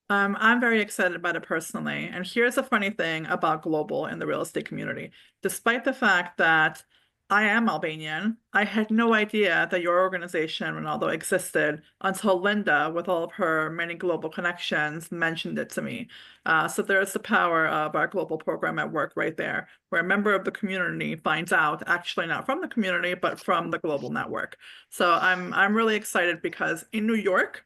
I'm very excited about it personally. And here's a funny thing about global in the real estate community. Despite the fact that I am Albanian, I had no idea that your organization, Ronaldo, existed until Linda, with all of her many global connections, mentioned it to me. So there's the power of our global program at work right there, where a member of the community finds out, actually not from the community, but from the global network. So I'm really excited because in New York,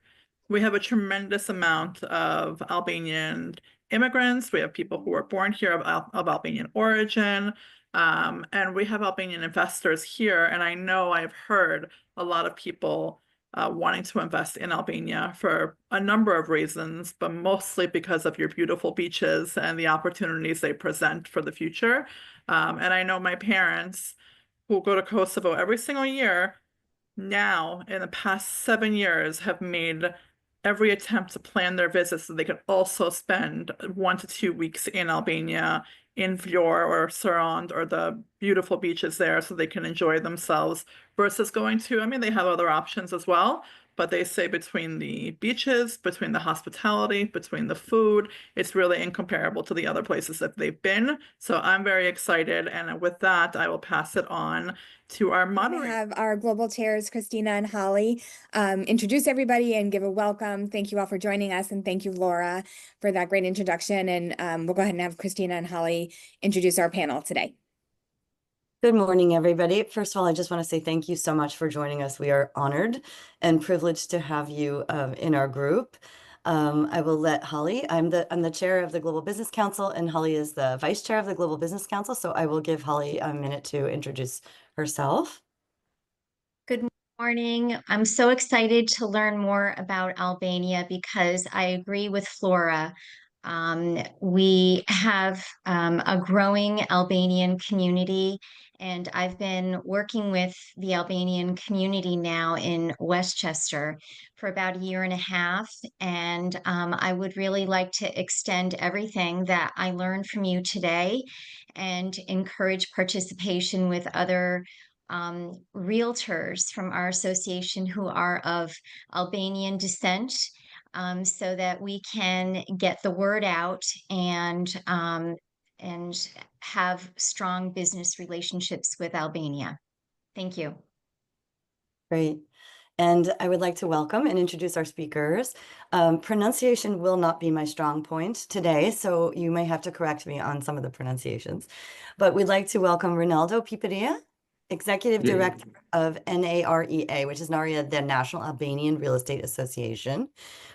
we have a tremendous amount of Albanian immigrants. We have people who are born here of Albanian origin. And we have Albanian investors here. And I know I've heard a lot of people wanting to invest in Albania for a number of reasons, but mostly because of your beautiful beaches and the opportunities they present for the future. And I know my parents who go to Kosovo every single year now in the past 7 years have made every attempt to plan their visits so they could also spend 1 to 2 weeks in Albania, in Vlorë or Sarand or the beautiful beaches there so they can enjoy themselves versus going to, I mean, they have other options as well, but they say between the beaches, between the hospitality, between the food, it's really incomparable to the other places that they've been. So I'm very excited. And with that, I will pass it on to our We moderator. have our global chairs, Christina and Holly, introduce everybody and give a welcome. Thank you all for joining us, and thank you, Laura, for that great introduction. And we'll go ahead and have Christina and Holly introduce our panel today. Good morning, everybody. First of all, I just want to say thank you so much for joining us. We are honored and privileged to have you in our group. I will let Holly, I'm the chair of the Global Business Council, and Holly is the vice chair of the Global Business Council. So I will give Holly a minute to introduce herself. Good morning. I'm so excited to learn more about Albania because I agree with Flora. We have a growing Albanian community, and I've been working with the Albanian community now in Westchester for about a year and a half. And I would really like to extend everything that I learned from you today and encourage participation with other realtors from our association who are of Albanian descent, so that we can get the word out and have strong business relationships with Albania. Thank you. Great. And I would like to welcome and introduce our speakers. Pronunciation will not be my strong point today, so you may have to correct me on some of the pronunciations. But we'd like to welcome Ronaldo Piperia, Executive Director of Narea, which is Narea, the National Albanian Real Estate Association.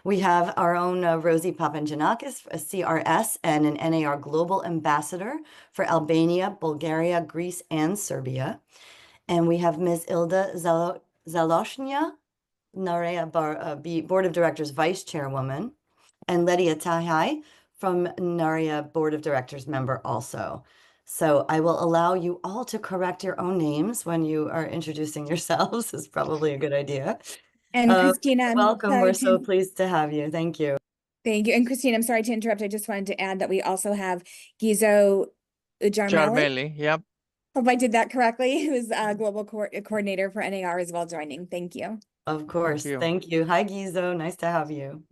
We have our own Rosie Papanjanakis, a CRS and an NAR Global Ambassador for Albania, Bulgaria, Greece, and Serbia. And we have Ms. Ilda Zaloshnia, Narea Board of Directors Vice Chairwoman, and Ledia Tahai from Narea Board of Directors member also. So I will allow you all to correct your own names when you are introducing yourselves. Is probably a good idea. And Christina, welcome. We're so pleased to have you. Thank you. Thank you. And Christina, I'm sorry to interrupt. I just wanted to add that we also have Gizo Ujarmeli. Yep. Hope I did that correctly. Who's a global coordinator for NAR as well, joining. Thank you. Of course. Thank you. Hi, Gizo. Nice to have you.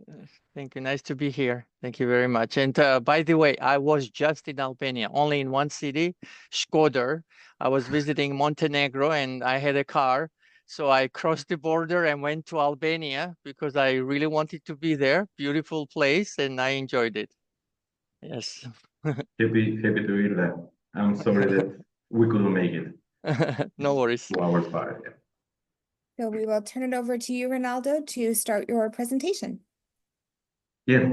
Thank you. Nice to be here. Thank you very much. And by the way, I was just in Albania, only in one city, Shkodër. I was visiting Montenegro and I had a car. So I crossed the border and went to Albania because I really wanted to be there. Beautiful place, and I enjoyed it. Yes. happy to hear that. I'm sorry that we couldn't make it. No worries. 2 hours by. Yeah. So we will turn it over to you, Ronaldo, to start your presentation. Yeah,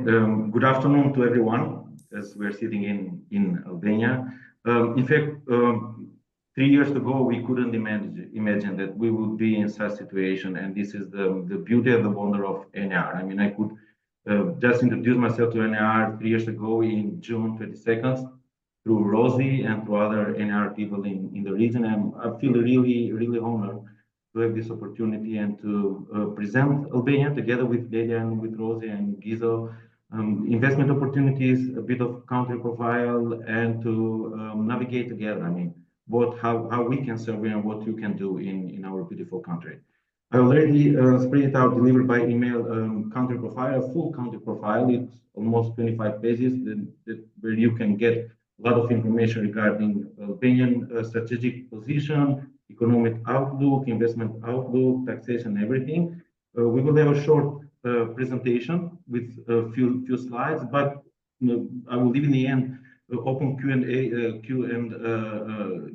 good afternoon to everyone as we're sitting in Albania. In fact, 3 years ago, we couldn't imagine that we would be in such situation. And this is the beauty and the wonder of NR. I mean, I could just introduce myself to NR 3 years ago in June 22nd through Rosie and through other NR people in the region. And I feel really, really honored to have this opportunity and to present Albania together with Lelia and with Rosie and Gizo, investment opportunities, a bit of country profile, and to navigate together. I mean, both how we can serve and what you can do in our beautiful country. I already spread it out, delivered by email, country profile, a full country profile. It's almost 25 pages where you can get a lot of information regarding Albanian strategic position, economic outlook, investment outlook, taxation, everything. We will have a short presentation with a few slides, but I will leave in the end open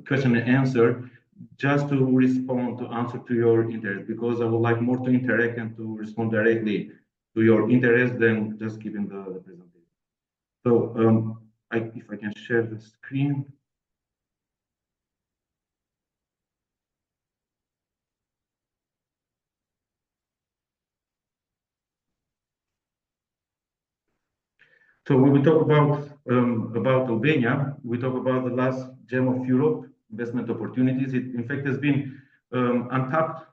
question and answer, just to respond to answer to your interest, because I would like more to interact and to respond directly to your interest than just giving the presentation. So if I can share the screen. So when we talk about Albania, we talk about the last gem of Europe, investment opportunities. It in fact has been untapped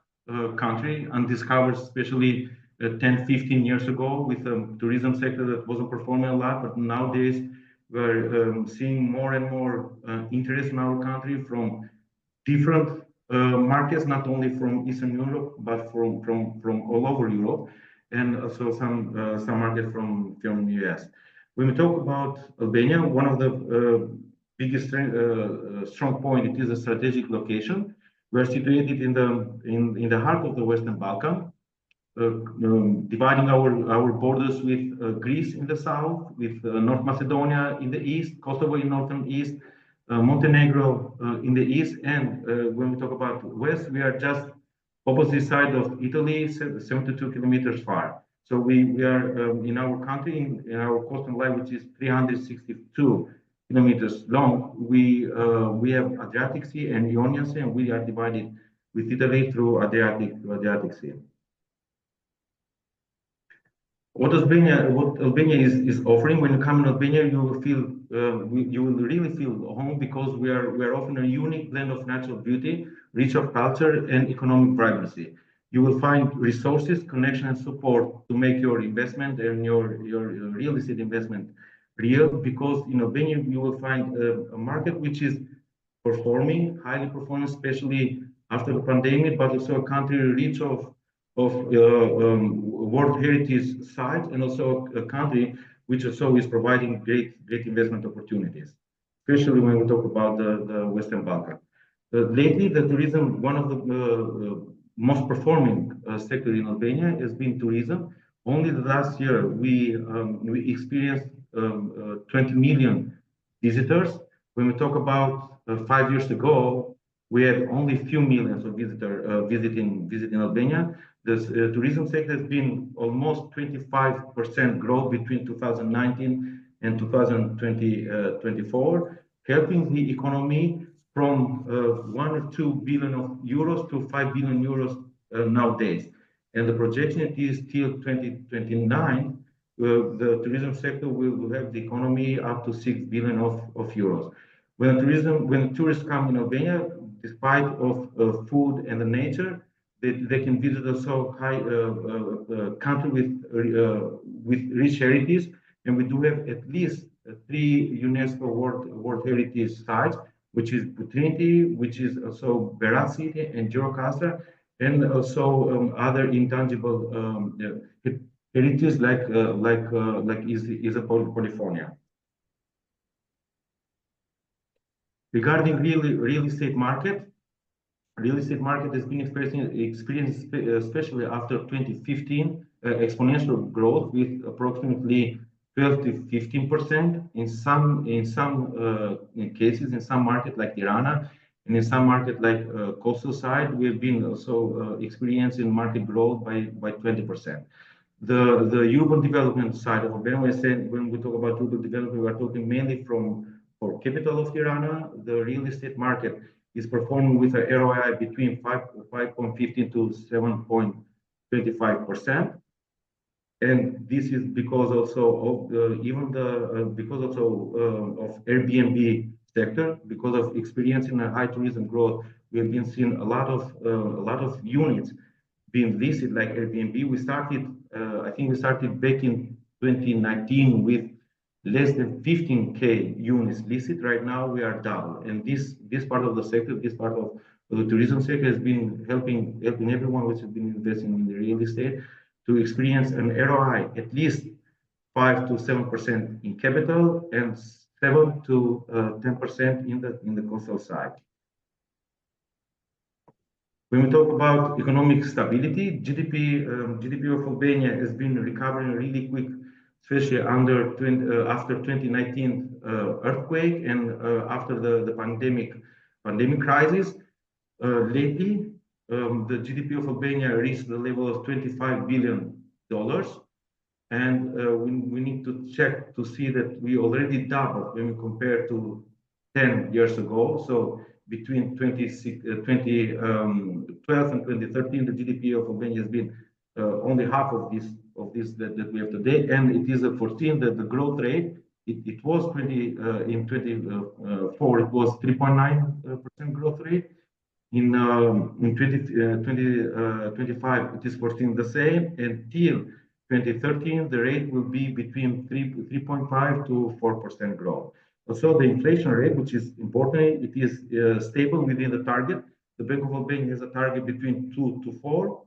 country, undiscovered, especially 10, 15 years ago, with a tourism sector that wasn't performing a lot. But nowadays, we're seeing more and more interest in our country from different markets, not only from Eastern Europe, but from all over Europe, and also some markets from the US. When we talk about Albania, one of the biggest strong point, it is a strategic location. We're situated in the heart of the Western Balkan, dividing our borders with Greece in the south, with North Macedonia in the east, Kosovo in northern east, Montenegro in the east, and when we talk about west, we are just opposite side of Italy, 72 kilometers far. So we are in our country, in our coastal line, which is 362 kilometers long. We have Adriatic Sea and Ionian Sea, and we are divided with Italy through Adriatic Sea. What Albania is offering, when you come in Albania, you will feel you will really feel home, because we are offering a unique blend of natural beauty, rich of culture and economic vibrancy. You will find resources, connection, and support to make your investment and your real estate investment real, because in Albania you will find a market which is performing, highly performing, especially after the pandemic, but also a country rich of World Heritage sites, and also a country which also is providing great investment opportunities, especially when we talk about the Western Balkan. Lately, the tourism, one of the most performing sector in Albania has been tourism. Only the last year we experienced 20 million visitors. When we talk about 5 years ago, we had only a few millions of visitors visiting Albania. The tourism sector has been almost 25% growth between 2019 and 2024, helping the economy from 1 or 2 billion of euros to 5 billion euros nowadays. And the projection is till 2029, the tourism sector will have the economy up to 6 billion of euros. When tourists come in Albania, despite of food and the nature, they can visit also high country with rich heritage, and we do have at least 3 UNESCO World Heritage sites, which is Trinity, which is also Berat City and Gjirokastra, and also other intangible heritage like is a California. Regarding real estate market has been experiencing, especially after 2015, exponential growth with approximately 12 to 15% in some cases, in some markets like Tirana, and in some markets like coastal side, we have been also experiencing market growth by 20%. The urban development side of Albania, when we talk about urban development, we are talking mainly for capital of Tirana. The real estate market is performing with an ROI between 5.15 to 7.25%, and this is because also of of Airbnb sector, because of experiencing a high tourism growth. We have been seeing a lot of units being listed like Airbnb. We started, I think we started back in 2019 with less than 15K units listed. Right now we are down, and this part of the sector, this part of the tourism sector has been helping everyone which has been investing in the real estate to experience an ROI at least 5 to 7% in capital and 7 to 10% in the coastal side. When we talk about economic stability, GDP of Albania has been recovering really quick, especially after 2019 earthquake and after the pandemic crisis. Lately, the GDP of Albania reached the level of $25 billion. And we need to check to see that we already doubled when we compare to 10 years ago. So between 2012 and 2013, the GDP of Albania has been only half of this that we have today. And it is foreseen that the growth rate, it was in 24, it was 3.9% growth rate. In 2025, it is foreseen the same. Until 2013, the rate will be between 3.5 to 4% growth. Also, the inflation rate, which is important, it is stable within the target. The Bank of Albania has a target between 2 to 4.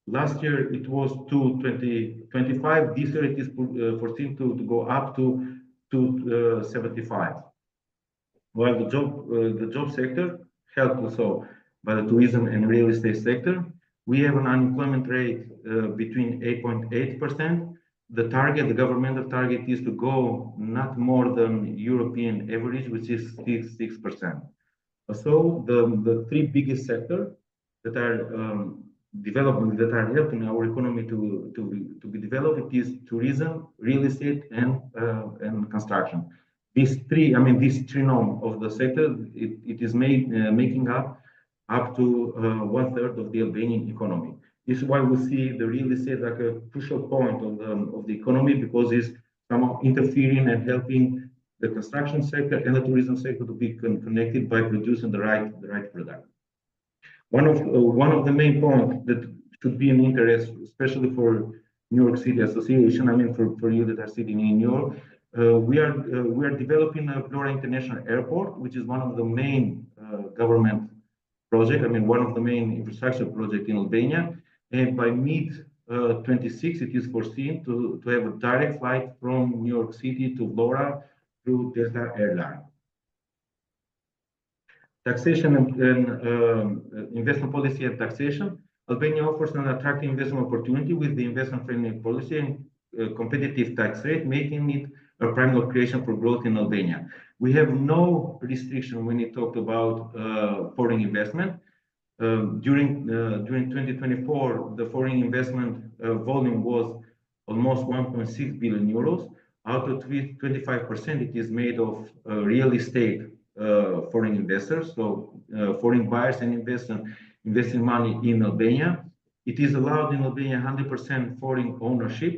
Last year, it was 2.25. This year, it is foreseen to go up to 2.75. While the job sector helped also by the tourism and real estate sector, we have an unemployment rate between 8.8%. The governmental target is to go not more than European average, which is 6%. So the three biggest sectors that are helping our economy to be developed is tourism, real estate, and construction. These three norms of the sector, it is making up to 1/3 of the Albanian economy. This is why we see the real estate like a crucial point of the economy, because it's somehow interfering and helping the construction sector and the tourism sector to be connected by producing the right product. One of the main points that should be an interest, especially for New York City Association, for you that are sitting in New York, we are developing a Flora International Airport, which is one of the main government project, one of the main infrastructure project in Albania. And by mid-26, it is foreseen to have a direct flight from New York City to Flora through Delta Airline. Taxation and investment policy and taxation. Albania offers an attractive investment opportunity with the investment-friendly policy and competitive tax rate, making it a prime location for growth in Albania. We have no restriction when you talk about foreign investment. During 2024, the foreign investment volume was almost 1.6 billion euros. Out of 25%, it is made of real estate foreign investors, so foreign buyers and investing money in Albania. It is allowed in Albania 100% foreign ownership.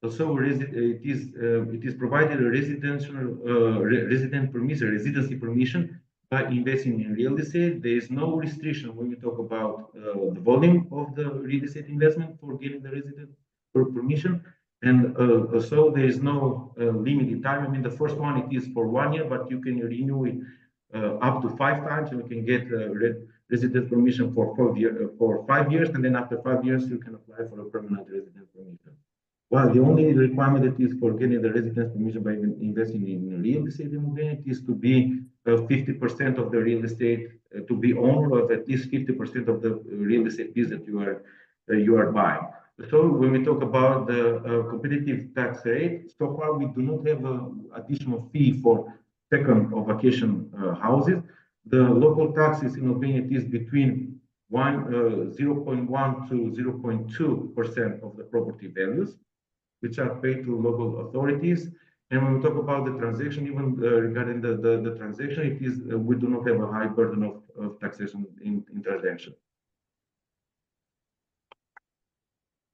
Also, it is provided a residency permission by investing in real estate. There is no restriction when we talk about the volume of the real estate investment for getting the resident permission. And so there is no limited time. The first one, it is for 1 year, but you can renew it up to 5 times, and you can get resident permission for 5 years. And then after 5 years, you can apply for a permanent resident permission. Well, the only requirement that is for getting the residence permission by investing in real estate in Albania is to be 50% of the real estate, to be owner of at least 50% of the real estate piece that you are buying. So when we talk about the competitive tax rate, so far we do not have an additional fee for second or vacation houses. The local taxes in Albania is between 0.1 to 0.2% of the property values, which are paid to local authorities. And when we talk about the transaction, even regarding the transaction, we do not have a high burden of taxation in transaction.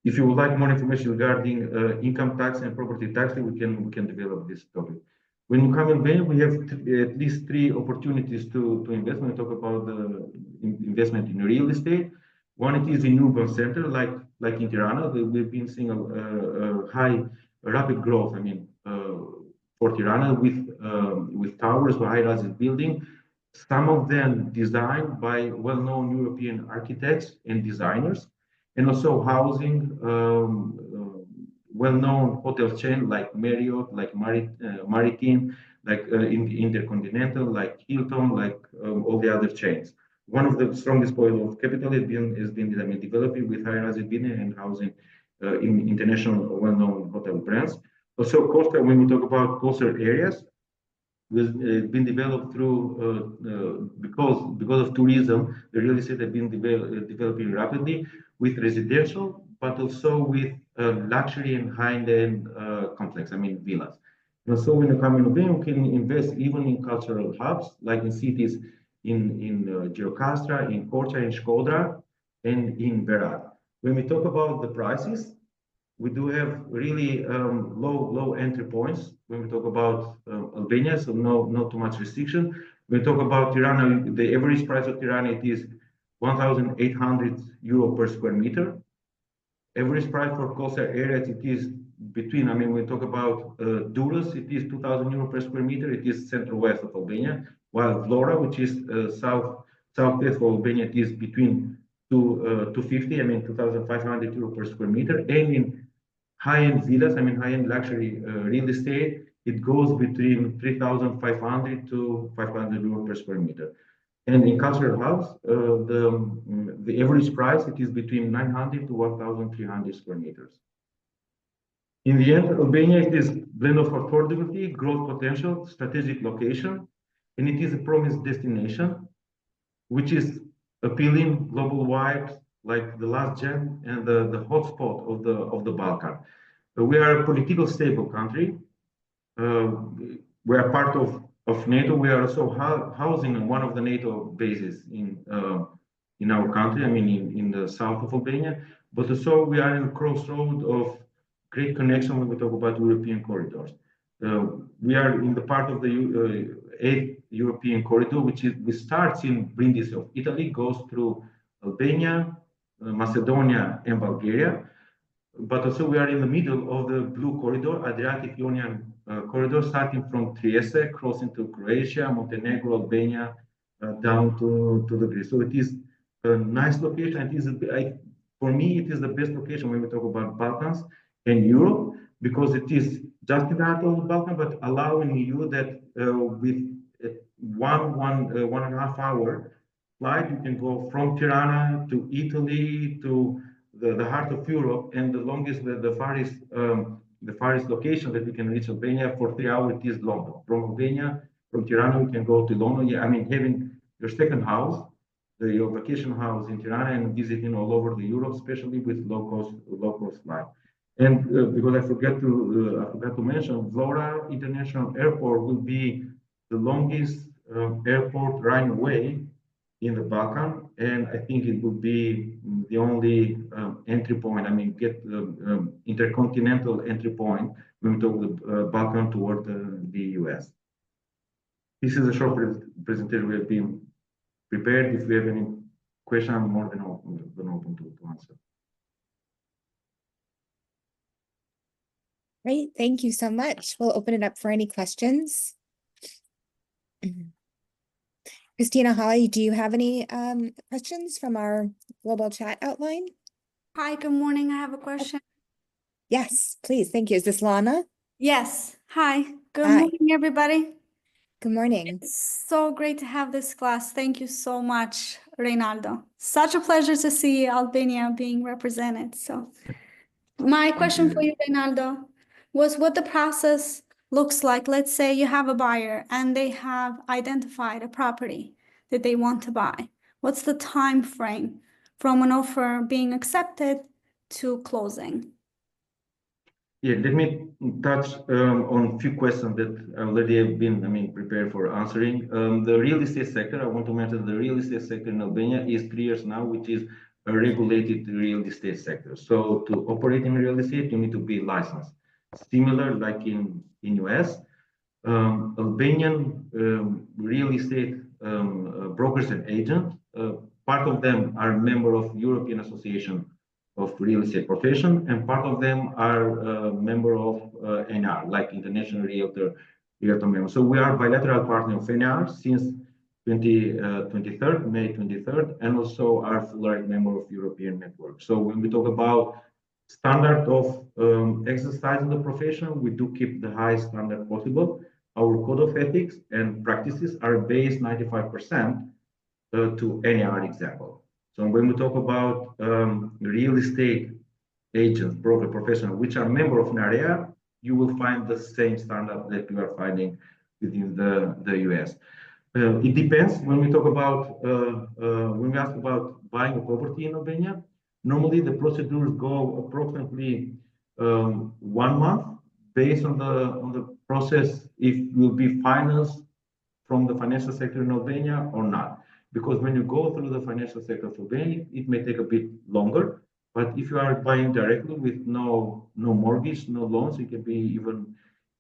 If you would like more information regarding income tax and property tax, we can develop this topic. When you come in Albania, we have at least 3 opportunities to invest. When we talk about the investment in real estate, one, it is in urban center, like in Tirana. We've been seeing a rapid growth. For Tirana with towers or high-rise building. some of them designed by well-known European architects and designers, and also housing well-known hotel chain like Marriott, like Maritime, like Intercontinental, like Hilton, like all the other chains. One of the strongest point of capital has been I mean, developing with high-rise business and housing in international well-known hotel brands. Also, coastal, when we talk about coastal areas, has been developed through because of tourism. The real estate has been developing rapidly with residential, but also with luxury and high-end complex. I mean villas. And so when you come in Albania, you can invest even in cultural hubs, like in cities in Gjirokastra, in Korça, in Shkodra, and in Berat. When we talk about the prices, we do have really low entry points when we talk about Albania, so not too much restriction. When we talk about Tirana, the average price of Tirana, it is 1,800 euro per square meter. Average price for coastal areas, it is between, I mean, when we talk about Durrës, it is 2,000 euro per square meter. It is central-west of Albania, while Vlora, which is southwest of Albania, it is between 250, I mean, 2,500 euro per square meter. And in high-end villas, I mean, high-end luxury real estate, it goes between 3,500 to 500 euro per square meter. And in cultural house, the average price, it is between 900 to 1,300 square meters. In the end, Albania, it is blend of affordability, growth potential, strategic location, and it is a promised destination, which is appealing global-wide, like the last gem and the hotspot of the Balkan. We are a political stable country. We are part of NATO. We are also housing one of the NATO bases in our country. I mean, in the south of Albania. But also we are in a crossroad of great connection when we talk about European corridors. We are in the part of the 8th European corridor, which starts in Brindisi of Italy, goes through Albania, Macedonia, and Bulgaria. But also we are in the middle of the blue corridor, Adriatic-Ionian corridor, starting from Trieste, crossing to Croatia, Montenegro, Albania, down to the Greece. So it is a nice location. It is for me, it is the best location when we talk about Balkans and Europe, because it is just in the heart of the Balkan, but allowing you that with one and a half hour flight, you can go from Tirana to Italy to the heart of Europe, and the longest, the farthest location that we can reach Albania for 3 hours is London. From Albania, from Tirana, we can go to London. Yeah, I mean, having your second house, your vacation house in Tirana, and visiting all over the Europe, especially with low cost flight. And because I forgot to mention, Vlora International Airport will be the longest airport right away in the Balkan, and I think it will be the only entry point. I mean, get intercontinental entry point when we talk the Balkan toward the US. This is a short presentation we have been prepared. If we have any question, I'm more than open to answer. Great, thank you so much. We'll open it up for any questions. Christina, Holly, do you have any questions from our global chat outline? Hi, good morning. I have a question. Yes, please. Thank you. Is this Lana? Yes. Hi. Good Hi. morning, everybody. Good morning. It's so great to have this class. Thank you so much, Reynaldo. Such a pleasure to see Albania being represented. So my question for you, Reynaldo, was what the process looks like. Let's say you have a buyer and they have identified a property that they want to buy. What's the time frame from an offer being accepted to closing? Yeah, let me touch on a few questions that already have been, I mean, prepared for answering. The real estate sector, I want to mention the real estate sector in Albania is 3 years now, which is a regulated real estate sector. So to operate in real estate, you need to be licensed. Similar like in US, Albanian real estate brokers and agents, part of them are member of European Association of Real Estate Profession, and part of them are member of NR, like International Realtor member. So we are bilateral partner of NR since 23rd, May 23rd, and also are full right member of European network. So when we talk about standard of exercise in the profession, we do keep the highest standard possible. Our code of ethics and practices are based 95% to any other example. So when we talk about real estate agents, broker, professional, which are member of Narea, you will find the same standard that you are finding within the US. It depends when we talk about when we ask about buying a property in Albania. Normally, the procedures go approximately 1 month, based on the process if will be financed from the financial sector in Albania or not. Because when you go through the financial sector of Albania, it may take a bit longer. But if you are buying directly with no mortgage, no loans, it can be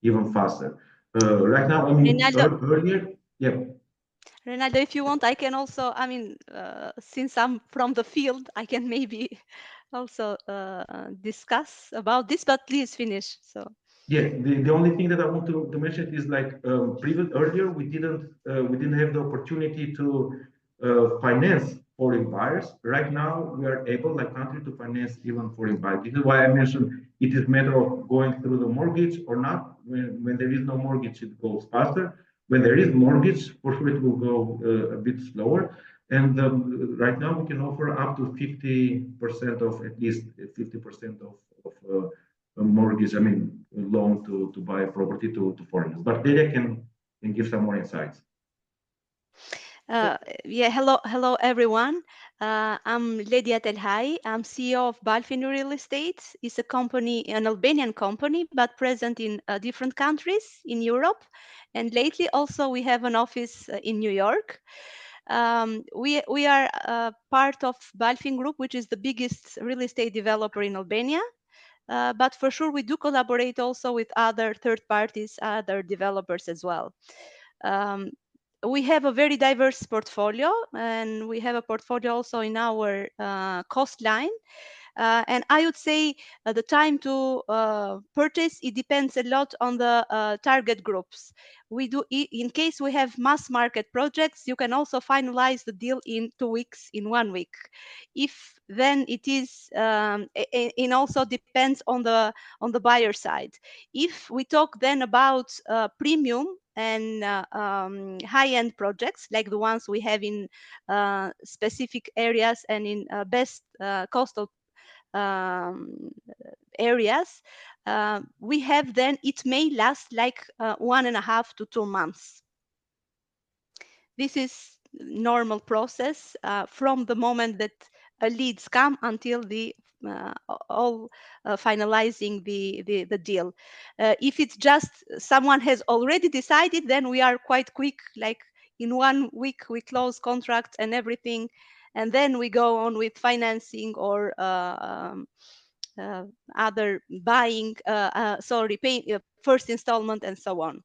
even faster. Right now, I mean, Ronaldo, earlier, yeah. Ronaldo, if you want, I can also, since I'm from the field, I can maybe also discuss about this, but please finish. So. Yeah, the only thing that I want to mention is like earlier we didn't have the opportunity to finance foreign buyers. Right now we are able, like country, to finance even foreign buyers. This is why I mentioned it is matter of going through the mortgage or not. When there is no mortgage, it goes faster. When there is mortgage, for sure it will go a bit slower. And right now we can offer up to 50% of at least 50% of a mortgage, I mean, a loan to buy a property to foreigners. But Delia can give some more insights. Yeah, hello everyone. I'm Ledia Telhai. I'm CEO of Balfin Real Estate. It's a company, an Albanian company, but present in different countries in Europe. And lately also we have an office in New York. We are part of Balfin Group, which is the biggest real estate developer in Albania. But for sure, we do collaborate also with other third parties, other developers as well. We have a very diverse portfolio, and we have a portfolio also in our coastline. And I would say the time to purchase, it depends a lot on the target groups. We do, in case we have mass market projects, you can also finalize the deal in 2 weeks, in 1 week. If then it is, it also depends on the buyer side. If we talk then about premium and high-end projects like the ones we have in specific areas and in best coastal areas, we have then, it may last like 1.5 to 2 months. This is normal process from the moment that leads come until the all finalizing the deal. If it's just someone has already decided, then we are quite quick, like in 1 week we close contracts and everything, and then we go on with financing or other buying, paying first installment and so on.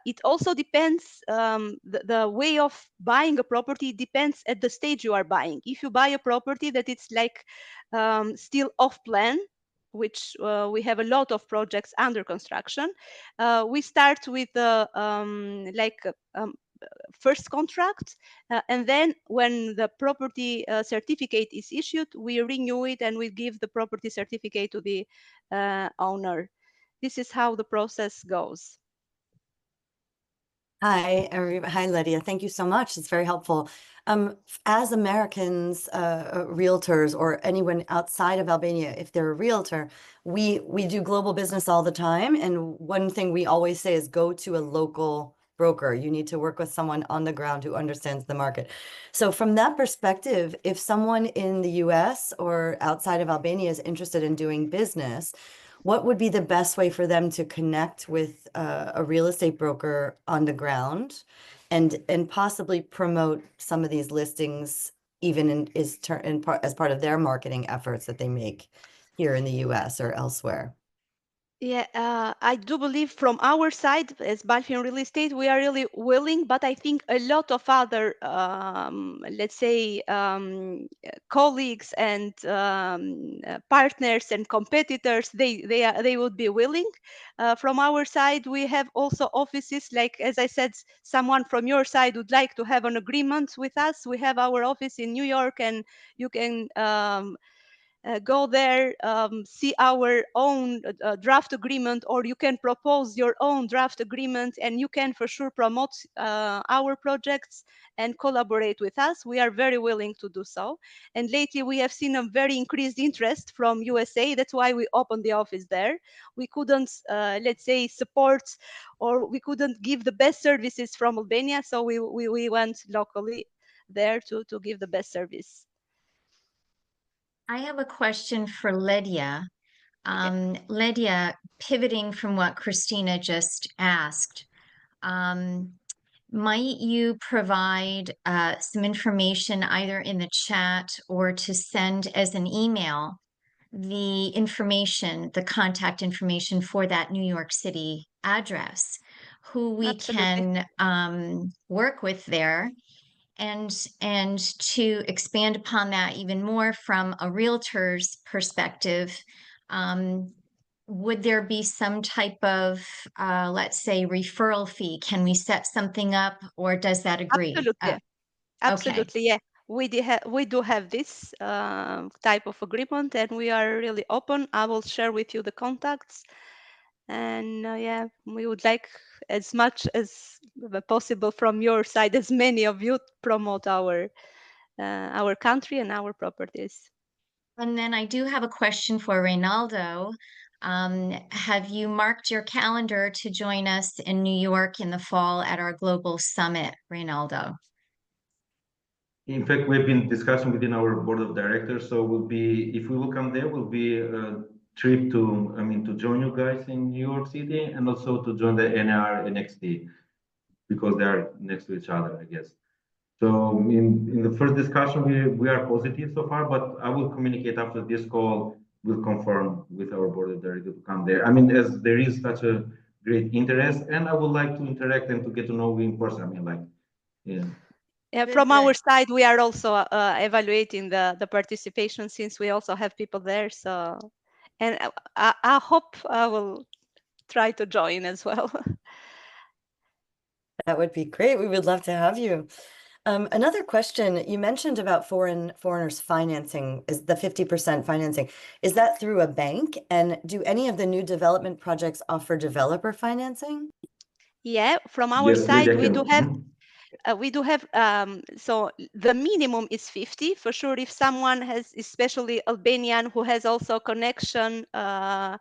It also depends, the way of buying a property depends at the stage you are buying. If you buy a property that it's like still off plan, which we have a lot of projects under construction, we start with first contract, and then when the property certificate is issued, we renew it and we give the property certificate to the owner. This is how the process goes. Hi, hi, Lydia. Thank you so much. It's very helpful. As Americans, realtors, or anyone outside of Albania, if they're a realtor, we do global business all the time. And one thing we always say is go to a local broker. You need to work with someone on the ground who understands the market. So from that perspective, if someone in the US or outside of Albania is interested in doing business, what would be the best way for them to connect with a real estate broker on the ground and possibly promote some of these listings even as part of their marketing efforts that they make here in the US or elsewhere? Yeah, I do believe from our side, as Balfin Real Estate, we are really willing, but I think a lot of other, let's say, colleagues and partners and competitors, they would be willing. From our side, we have also offices, like, as I said, someone from your side would like to have an agreement with us. We have our office in New York, and you can go there, see our own draft agreement, or you can propose your own draft agreement, and you can for sure promote our projects and collaborate with us. We are very willing to do so. And lately we have seen a very increased interest from USA. That's why we opened the office there. We couldn't, let's say, support, or we couldn't give the best services from Albania, so we went locally there to give the best service. I have a question for Lydia. Lydia, pivoting from what Christina just asked, might you provide some information either in the chat or to send as an email the information, the contact information for that New York City address, who we Absolutely. can work with there? And to expand upon that even more from a realtor's perspective, would there be some type of, let's say, referral fee? Can we set something up, or does that agree? Absolutely. Okay. Absolutely, yeah. We do have this type of agreement, and we are really open. I will share with you the contacts, and yeah, we would like as much as possible from your side, as many of you, promote our country and our properties. And then I do have a question for Reynaldo. Have you marked your calendar to join us in New York in the fall at our global summit, Reynaldo? In fact, we've been discussing within our board of directors. So will be, if we will come there, will be a trip to, to join you guys in New York City, and also to join the NR NXT, because they are next to each other, I guess. So in the first discussion, we are positive so far, but I will communicate after this call. We'll confirm with our board of directors to come there. As there is such a great interest, and I would like to interact and to get to know you in person. Yeah. Yeah, Good, from our good. side, we are also evaluating the participation, since we also have people there. So, and I hope I will try to join as well. That would be great. We would love to have you. Another question, you mentioned about foreigners financing, is the 50% financing. Is that through a bank? And do any of the new development projects offer developer financing? Yeah, from our Yes, side, Lydia can. we do have, so the minimum is 50 for sure. If someone has, especially Albanian, who has also connection, but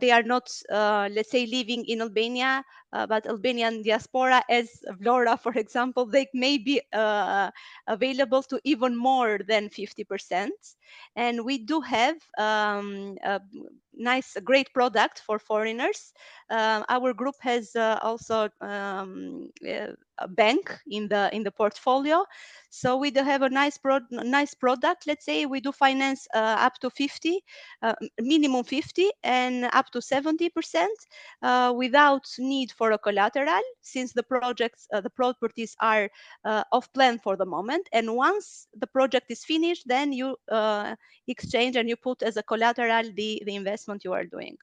they are not, let's say, living in Albania, but Albanian diaspora, as Laura, for example, they may be available to even more than 50%. And we do have a great product for foreigners. Our group has also a bank in the portfolio, so we do have a nice product. Let's say we do finance up to 50, minimum 50, and up to 70%, without need for a collateral, since the properties are off plan for the moment. And once the project is finished, then you exchange and you put as a collateral the investment you are doing.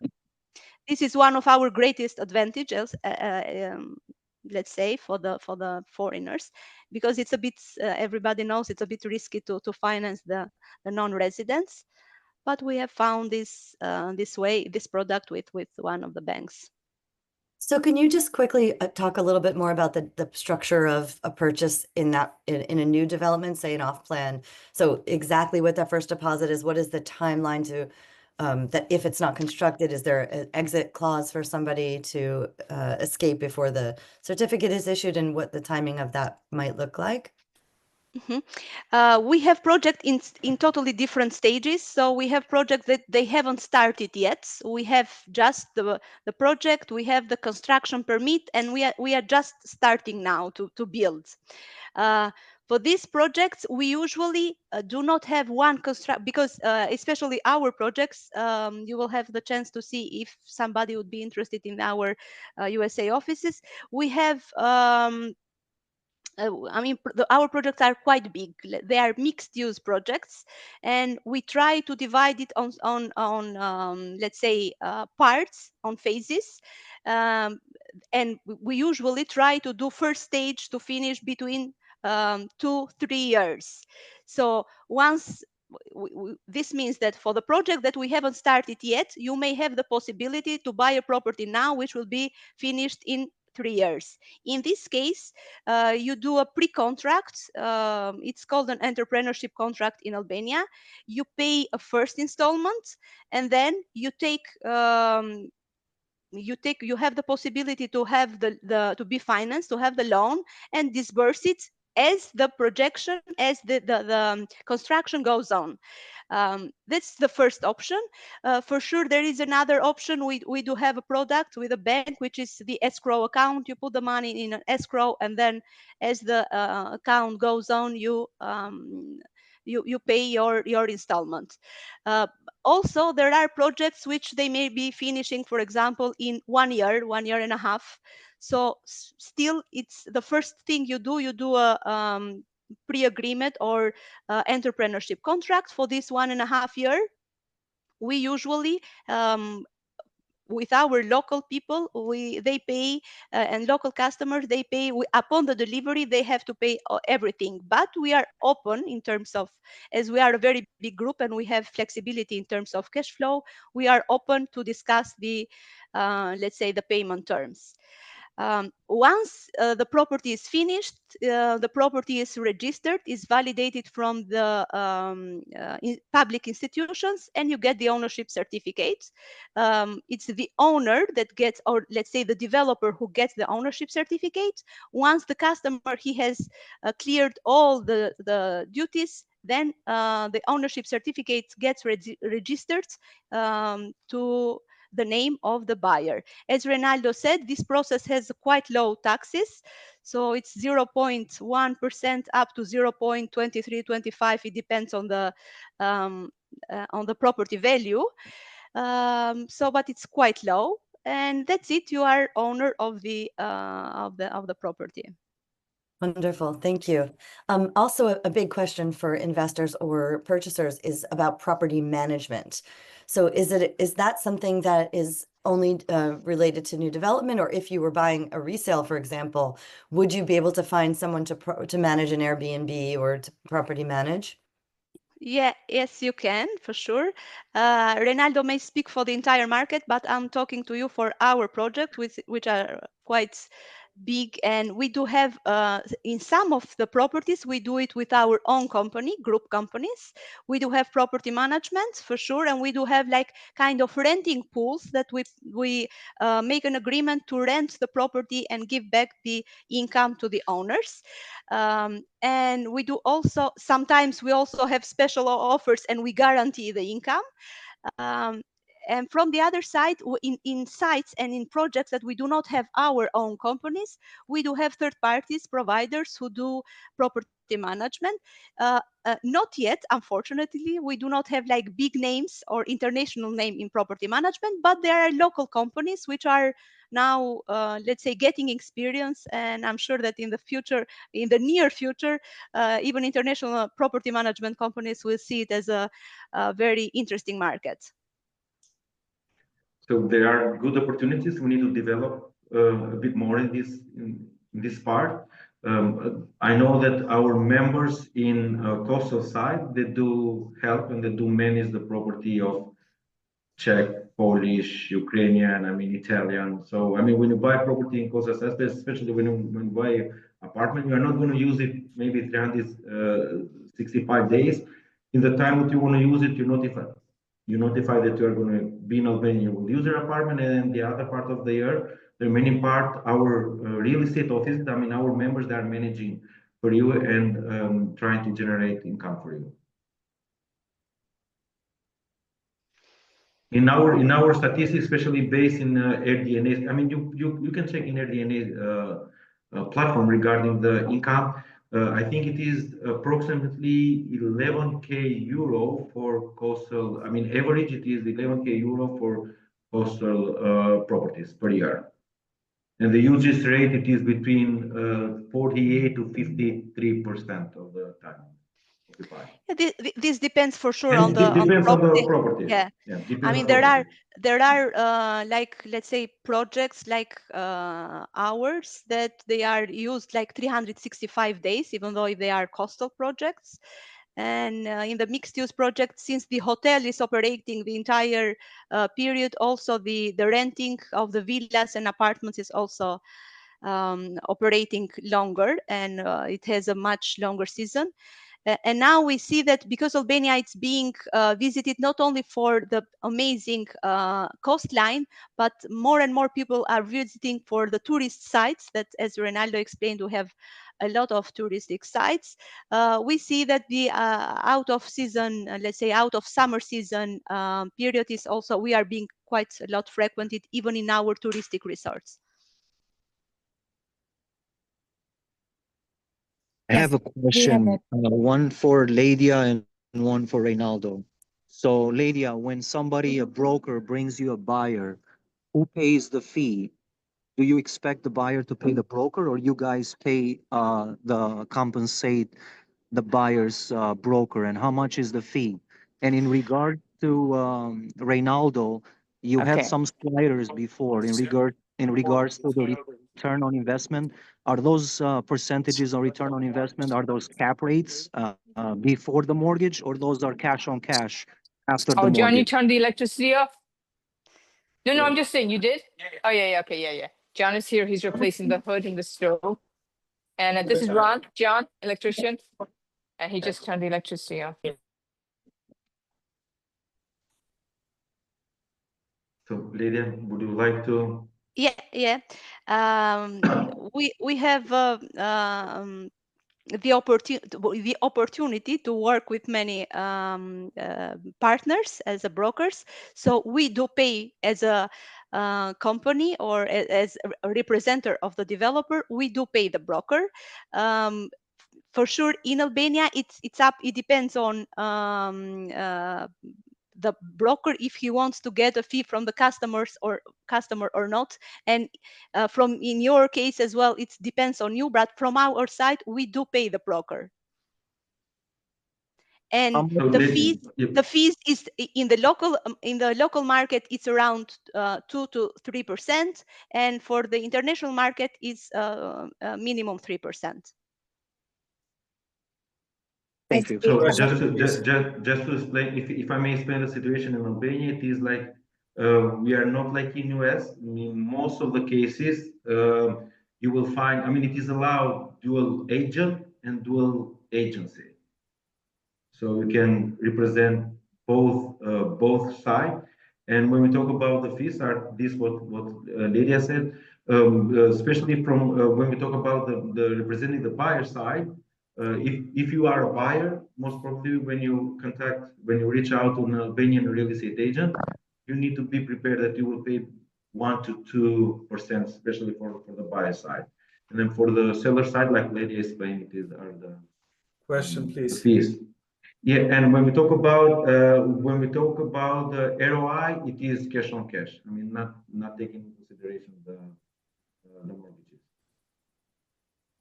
This is one of our greatest advantages, let's say, for the foreigners, because it's a bit, everybody knows it's a bit risky to finance the non-residents, but we have found this product with one of the banks. So can you just quickly talk a little bit more about the structure of a purchase in a new development, say an off plan? So exactly what that first deposit is, what is the timeline to that if it's not constructed, is there an exit clause for somebody to escape before the certificate is issued, and what the timing of that might look like? We have projects in totally different stages. So we have projects that they haven't started yet. We have just the project, we have the construction permit, and we are just starting now to build. For these projects, we usually do not have one construct, because especially our projects, you will have the chance to see if somebody would be interested in our USA offices. We have I mean, our projects are quite big. They are mixed use projects, and we try to divide it on let's say parts, on phases. Um, and we usually try to do first stage to finish between 2-3 years. So once this means that for the project that we haven't started yet, you may have the possibility to buy a property now, which will be finished in 3 years. In this case, you do a pre-contract. It's called an entrepreneurship contract in Albania. You pay a first installment, and then you have the possibility to have the to be financed, to have the loan, and disburse it as the projection, as the construction goes on. That's the first option. For sure, there is another option. We do have a product with a bank, which is the escrow account. You put the money in an escrow, and then as the account goes on, you pay your installment. Also, there are projects which they may be finishing, for example, in 1 year and a half. So still, it's the first thing you do a pre-agreement or entrepreneurship contract for this 1.5 year. We usually with our local people, they pay, and local customers, they pay upon the delivery. They have to pay everything, but we are open in terms of, as we are a very big group and we have flexibility in terms of cash flow, we are open to discuss the let's say the payment terms. Once the property is finished, the property is registered, is validated from the public institutions, and you get the ownership certificate. It's the owner that gets, or let's say the developer who gets the ownership certificate. Once the customer, he has cleared all the duties, then the ownership certificate gets registered to the name of the buyer. As Reynaldo said, this process has quite low taxes. So it's 0.1% up to 0.23, 25. It depends on the property value. But it's quite low, and that's it. You are owner of the property. Wonderful, thank you. Also, a big question for investors or purchasers is about property management. So is that something that is only related to new development, or if you were buying a resale, for example, would you be able to find someone to manage an Airbnb or to property manage? Yeah, yes, you can, for sure. Reynaldo may speak for the entire market, but I'm talking to you for our project, which are quite big, and we do have in some of the properties we do it with our own company, group companies. We do have property management for sure, and we do have like kind of renting pools that we make an agreement to rent the property and give back the income to the owners. And we do also, sometimes we also have special offers and we guarantee the income. And from the other side, in sites and in projects that we do not have our own companies, we do have third parties, providers who do property management. Not yet, unfortunately, we do not have like big names or international name in property management, but there are local companies which are now, let's say, getting experience. And I'm sure that in the future, in the near future, even international property management companies will see it as a very interesting market. So there are good opportunities. We need to develop a bit more in this part. I know that our members in coastal side, they do help and they do manage the property of Czech, Polish, Ukrainian, Italian. So, when you buy property in coastal side, especially when you buy apartment, you are not going to use it maybe 365 days. In the time that you want to use it, you notify that you are going to be in Albania, you will use your apartment, and then the other part of the year, the remaining part, our real estate office, our members, they are managing for you and trying to generate income for you. In our statistics, especially based in AirDNA, you can check in AirDNA platform regarding the income. I think it is approximately 11k euro for coastal. I mean, average it is 11k euro for coastal properties per year. And the usage rate, it is between 48 to 53% of the time occupied. This depends for sure And on it depends on the property. property. Yeah, Yeah, I depends mean on property. there are like, let's say, projects like ours that they are used like 365 days, even though if they are coastal projects. And in the mixed use project, since the hotel is operating the entire period, also the renting of the villas and apartments is also operating longer, and it has a much longer season. And now we see that because Albania is being visited not only for the amazing coastline, but more and more people are visiting for the tourist sites that, as Ronaldo explained, we have a lot of touristic sites. We see that the out of season, let's say out of summer season period is also, we are being quite a lot frequented even in our touristic resorts. I have a we have question, one for Ladia and one for Reynaldo. So, Ladia, when somebody, a broker, brings you a buyer, who pays the fee? Do you expect the buyer to pay the broker, or you guys pay the compensate the buyer's broker, and how much is the fee? And in regard to Reynaldo, you had Okay. some sliders before in regards to the return on investment. Are those percentages on return on investment, are those cap rates before the mortgage, or those are cash on cash after the Oh, John, you mortgage? turned the electricity off? No, I'm just saying you did? Oh, yeah, okay, yeah. John is here. He's replacing the hood in the stove. And this is Ron, John, electrician. And he just turned the electricity off. So, Lydia, would you like to? Yeah. We have the opportunity to work with many partners as a brokers. So we do pay as a company, or as a representative of the developer. We do pay the broker. For sure, in Albania, it depends on the broker if he wants to get a fee from the customer or not. And from in your case as well, it depends on you, but from our side we do pay the broker. And So the fees is in the local market, it's around 2 to 3%, and for the international market it's minimum 3%. Thank you. So just to explain, if I may explain the situation in Albania, it is like we are not like in US. I mean, most of the cases you will find. I mean, it is allowed dual agent and dual agency, so you can represent both sides. And when we talk about the fees, are this what Lydia said, especially from when we talk about the representing the buyer side. If you are a buyer, most probably when you reach out to an Albanian real estate agent, you need to be prepared that you will pay 1 to 2%, especially for the buyer side. And then for the seller side, like Lydia explained, are the question, please. the fees. Yeah, and when we talk about the ROI, it is cash on cash. I mean, not taking into consideration the mortgages.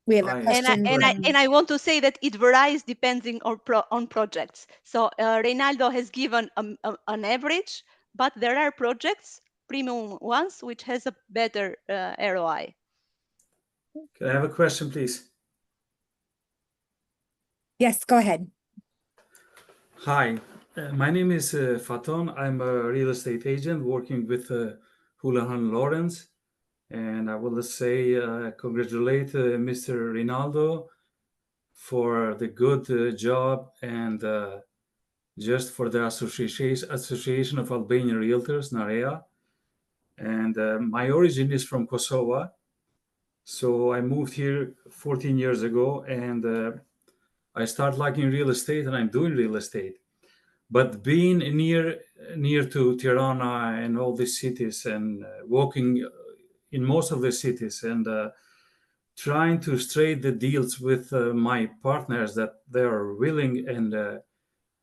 We have a question. And I want to say that it varies depending on projects. So Reynaldo has given an average, but there are projects, premium ones, which has a better ROI. Can I have a question, please? Yes, go ahead. Hi, my name is Faton. I'm a real estate agent working with Houlihan Lawrence. And I will say congratulate Mr. Rinaldo for the good job and just for the Association of Albanian Realtors, Narea. And my origin is from Kosovo. So I moved here 14 years ago, and I started liking real estate, and I'm doing real estate. But being near to Tirana and all these cities, and walking in most of the cities, and trying to straight the deals with my partners that they are willing and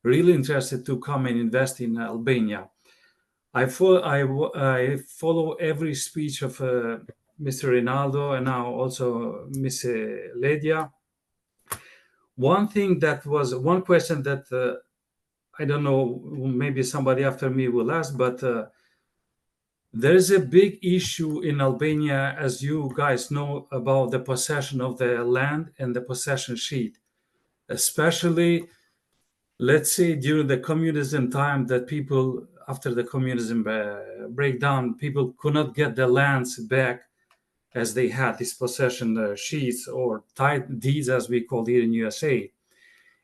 really interested to come and invest in Albania. I follow every speech of Mr. Rinaldo and now also Ms. Ledia. One question that I don't know, maybe somebody after me will ask, but there is a big issue in Albania, as you guys know, about the possession of the land and the possession sheet, especially, let's say, during the communism time, that people, after the communism breakdown, people could not get the lands back as they had these possession sheets or deeds, as we call it in USA.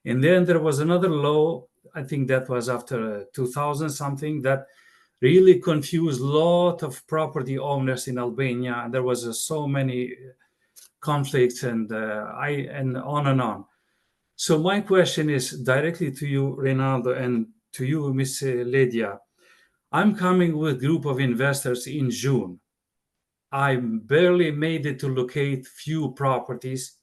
And then there was another law, I think that was after 2000 something, that really confused a lot of property owners in Albania. There was so many conflicts and on and on. So my question is directly to you, Reynaldo, and to you, Ms. Ledia. I'm coming with a group of investors in June. I barely made it to locate few properties.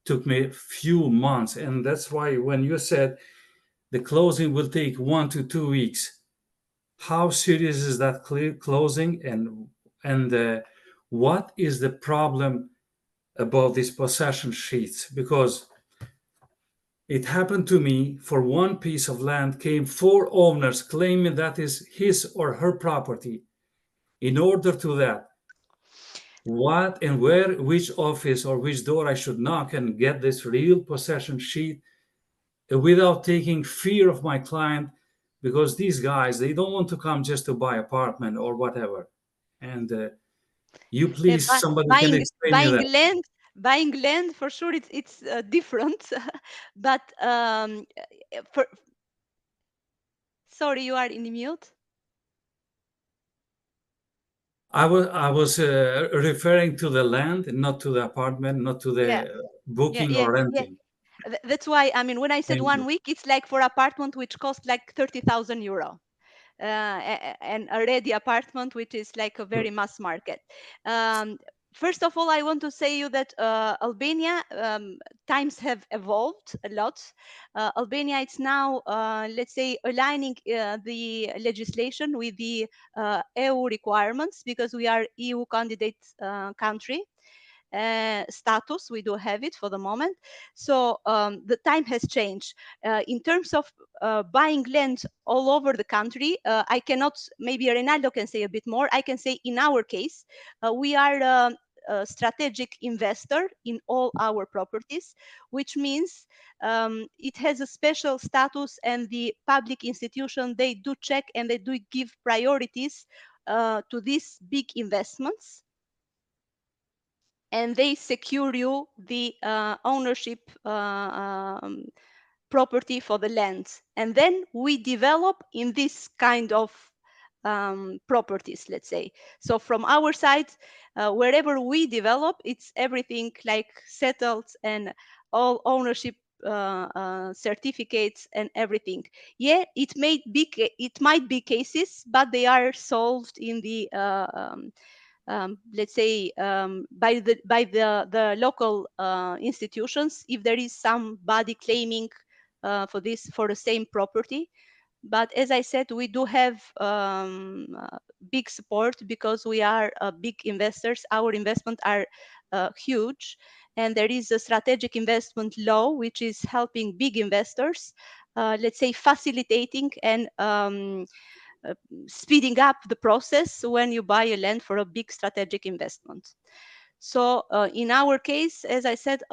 Took me a few months, and that's why when you said the closing will take 1 to 2 weeks, how serious is that closing, and what is the problem about these possession sheets? Because it happened to me, for one piece of land came 4 owners claiming that is his or her property. In order to that, what and where, which office or which door I should knock and get this real possession sheet without taking fear of my client, because these guys, they don't want to come just to buy apartment or whatever. And you please, somebody can explain me that. Buying land for sure it's different, but sorry, you are in mute. I was referring to the land, not to the apartment, not to the booking or renting. That's why, I mean, when I said 1 week, it's like for apartment which cost like 30,000 euro. And a ready apartment, which is like a very mass market. First of all, I want to say you that Albania, times have evolved a lot. Albania, it's now, let's say, aligning the legislation with the EU requirements, because we are EU candidate country. Status, we do have it for the moment. So the time has changed. In terms of buying land all over the country, I cannot, maybe Reynaldo can say a bit more. I can say in our case, we are a strategic investor in all our properties, which means it has a special status, and the public institution, they do check and they do give priorities to these big investments, and they secure you the ownership property for the land. And then we develop in this kind of properties, let's say. So from our side, wherever we develop, it's everything like settled and all ownership certificates and everything. Yeah, it might be cases, but they are solved in the let's say by the local institutions, if there is somebody claiming for the same property. But as I said, we do have big support, because we are big investors. Our investments are huge, and there is a strategic investment law which is helping big investors, let's say facilitating and speeding up the process when you buy a land for a big strategic investment. So in our case, as I said,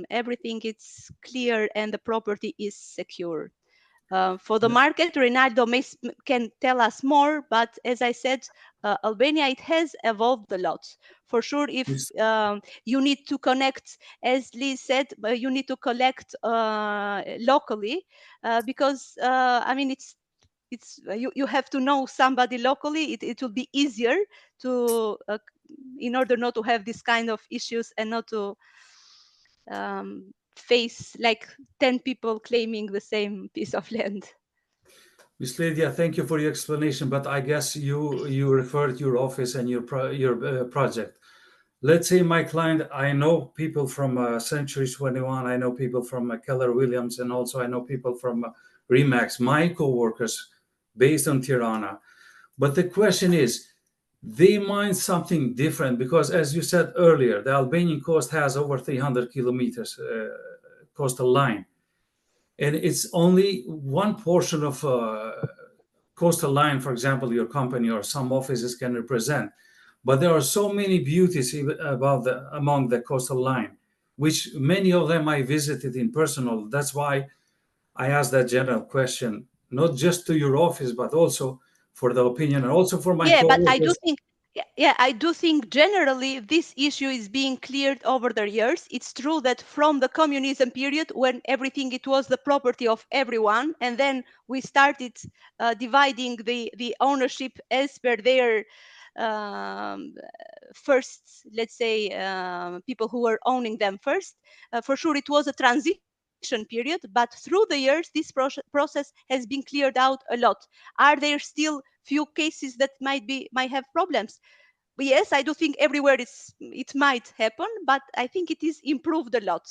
everything is clear and the property is secure. For the market, Reynaldo can tell us more, but as I said, Albania, it has evolved a lot. For sure, if you need to connect, as Liz said, you need to collect locally, because I mean, you have to know somebody locally. It will be easier to in order not to have this kind of issues and not to face like 10 people claiming the same piece of land. Ms. Lydia, thank you for your explanation, but I guess you referred your office and your project. let's say my client, I know people from Century 21, I know people from Keller Williams, and also I know people from Remax, my coworkers based on Tirana. But the question is, they mind something different because, as you said earlier, the Albanian coast has over 300 kilometers coastal line. And it's only one portion of coastal line, for example, your company or some offices can represent. But there are so many beauties among the coastal line, which many of them I visited in personal. That's why I asked that general question, not just to your office, but also for the opinion and also for my But I do coworkers. think, I do think generally this issue is being cleared over the years. It's true that from the communism period, when everything it was the property of everyone, and then we started dividing the ownership as per their first, let's say, people who were owning them first. For sure, it was a transition period, but through the years, this process has been cleared out a lot. Are there still few cases that might have problems? But yes, I do think everywhere it might happen, but I think it is improved a lot.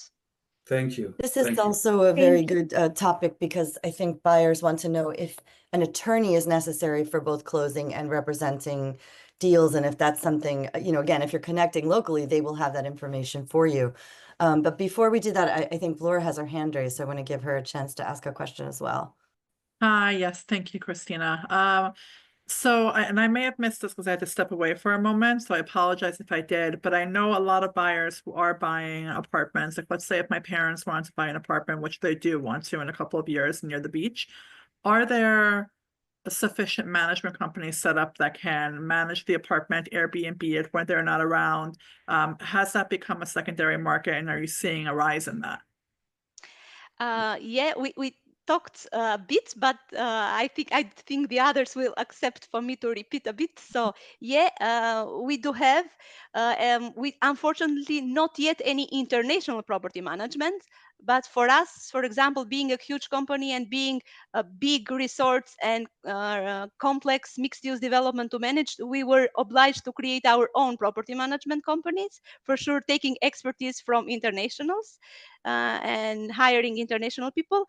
Thank you. This is Thank you. also a very good topic because I think buyers want to know if an attorney is necessary for both closing and representing deals. And if that's something, again, if you're connecting locally, they will have that information for you. But before we do that, I think Laura has her hand raised, so I want to give her a chance to ask a question as well. Yes, thank you, Christina. And I may have missed this because I had to step away for a moment, so I apologize if I did, but I know a lot of buyers who are buying apartments. Like, let's say if my parents want to buy an apartment, which they do want to in a couple of years near the beach, are there sufficient management companies set up that can manage the apartment, Airbnb it when they're not around? Has that become a secondary market, and are you seeing a rise in that? We talked a bit, but I think the others will accept for me to repeat a bit. So we do have, we unfortunately not yet any international property management. But for us, for example, being a huge company and being a big resorts and complex mixed-use development to manage, we were obliged to create our own property management companies, for sure, taking expertise from internationals and hiring international people.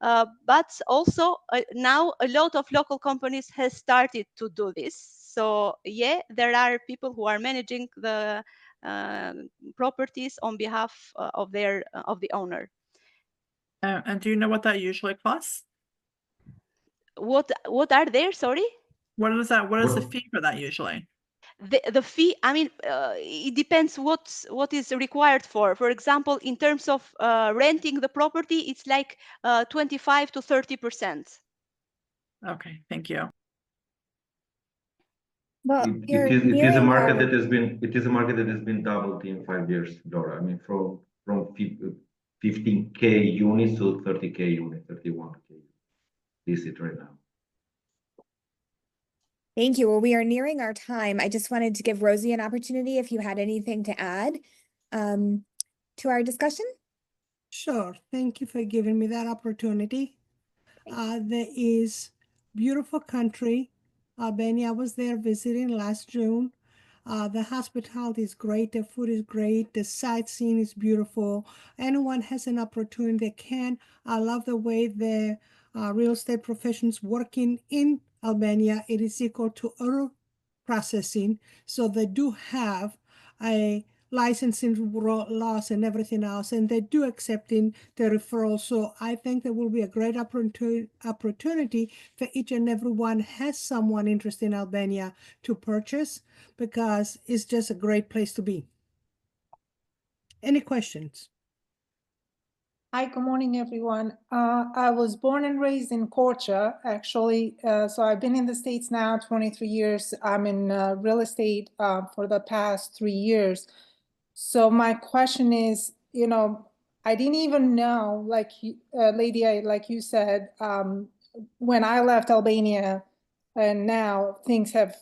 But also now a lot of local companies has started to do this. So there are people who are managing the properties on behalf of the owner. And do you know what that usually costs? What are there? Sorry. What is that? What is the fee for that usually? The fee, I mean, it depends what is required for. For example, in terms of renting the property, it's like 25 to 30%. Okay, thank you. Well, It is a market that has been doubled in 5 years, Laura. I mean, from 15K units to 30K units, 31K. This is it right now. Thank you. Well, we are nearing our time. I just wanted to give Rosie an opportunity if you had anything to add to our discussion. Sure. Thank you for giving me that opportunity. There is beautiful country. Albania, I was there visiting last June. The hospitality is great. The food is great. The sightseeing is beautiful. Anyone has an opportunity they can. I love the way the real estate professions working in Albania. It is equal to other processing. So they do have a licensing laws and everything else, and they do accepting the referral. So I think there will be a great opportunity for each and everyone has someone interested in Albania to purchase, because it's just a great place to be. Any questions? Hi, good morning, everyone. I was born and raised in Korça, actually. So I've been in the States now 23 years. I'm in real estate for the past 3 years. So my question is, I didn't even know, like Lady, like you said, when I left Albania, and now things have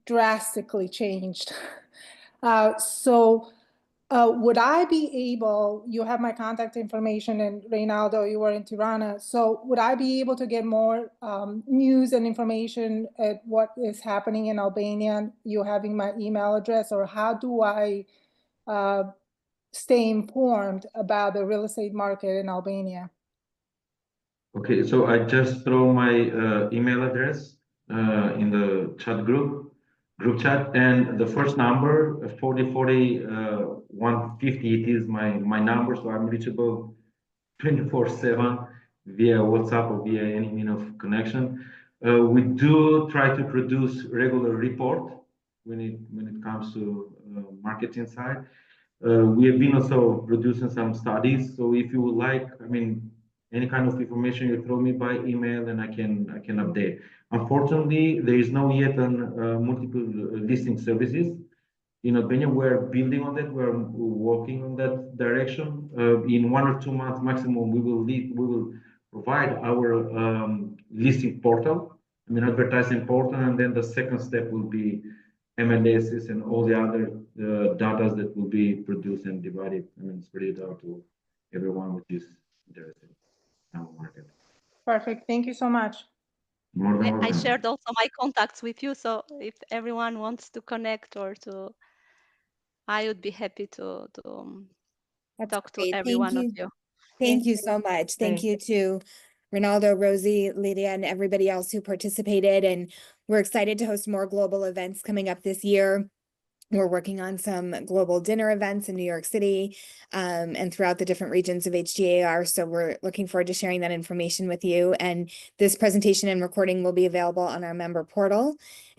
drastically changed. So would I be able, you have my contact information, and Reynaldo, you were in Tirana, so would I be able to get more news and information at what is happening in Albania, you having my email address, or how do I stay informed about the real estate market in Albania? Okay, so I just throw my email address in the chat group chat, and the first number 4040 150, it is my number, so I'm reachable 24/7 via WhatsApp or via any mean of connection. We do try to produce regular report when it comes to marketing side. We have been also producing some studies, so if you would like, I mean, any kind of information you throw me by email, and I can update. Unfortunately, there is no yet on multiple listing services in Albania. We're building on that. We're working on that direction. In 1 or 2 months maximum, we will provide our listing portal. I mean, advertising portal, and then the second step will be MLSs and all the other data that will be produced and divided. I mean, spread it out to everyone which is interested in our market. Perfect. Thank you so much. More than I welcome. shared also my contacts with you, so if everyone wants to connect or to, I would be happy to That's talk to great. every Thank one of you. you. Thank you so much. Thank you to Ronaldo, Rosie, Lydia, and everybody else who participated. And we're excited to host more global events coming up this year. We're working on some global dinner events in New York City and throughout the different regions of HGAR. So we're looking forward to sharing that information with you. And this presentation and recording will be available on our member portal.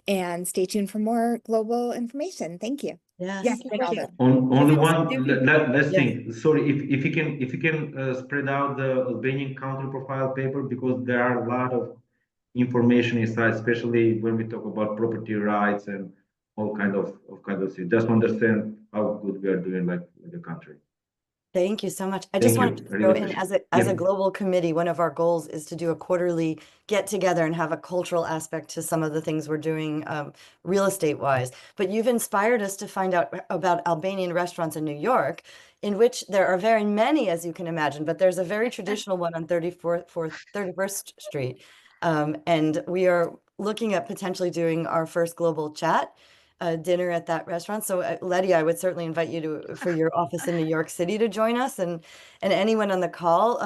And stay tuned for more global information. Thank you. Yes, Yes, thank you. Ronaldo. Only one last Yes. thing. Sorry, if you can spread out the Albanian country profile paper, because there are a lot of information inside, especially when we talk about property rights and all kind of things. Just understand how good we are doing, like with the country. Thank you so much. I Thank just you. wanted to I throw really in appreciate as a it. global committee, one of our goals is to do a quarterly get together and have a cultural aspect to some of the things we're doing real estate wise. But you've inspired us to find out about Albanian restaurants in New York, in which there are very many, as you can imagine, but there's a very traditional one on 31st Street. And we are looking at potentially doing our first global chat dinner at that restaurant. So Letty, I would certainly invite you for your office in New York City to join us, and anyone on the call.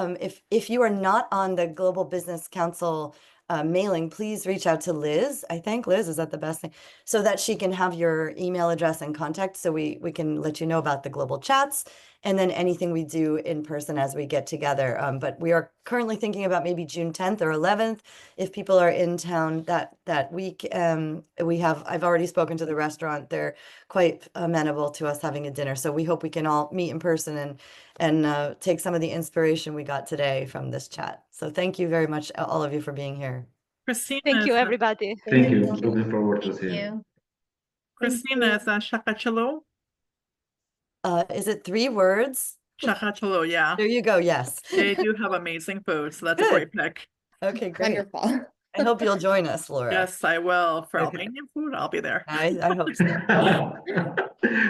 If you are not on the Global Business Council mailing, please reach out to Liz. I think Liz, is that the best thing? So that she can have your email address and contact, so we can let you know about the global chats and then anything we do in person as we get together. But we are currently thinking about maybe June 10th or 11th. If people are in town that week, I've already spoken to the restaurant. They're quite amenable to us having a dinner. So we hope we can all meet in person and take some of the inspiration we got today from this chat. So thank you very much, all of you, for being here. Christina, Thank you, everybody. Thank you. Looking forward to seeing you. Christina, is that Shakachalo? Is it 3 words? Shakachalo, yeah. There you go. Yes. They do have amazing food, so that's a Good. great pick. Okay, great. Wonderful. I hope you'll join us, Laura. Yes, I will. For Okay. Albanian food, I'll be there. I hope so.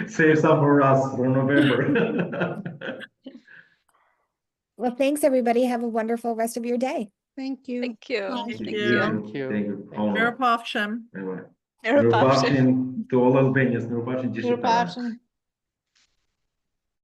Save some for us for November. Well, thanks, everybody. Have a wonderful rest of your day. Thank you. Thank you. Bye. Thank Thank you. you. Thank you. Thank you. Miropavchem. Bye-bye. Miropavchem. To all Albanians. Miropavchem. Your passion.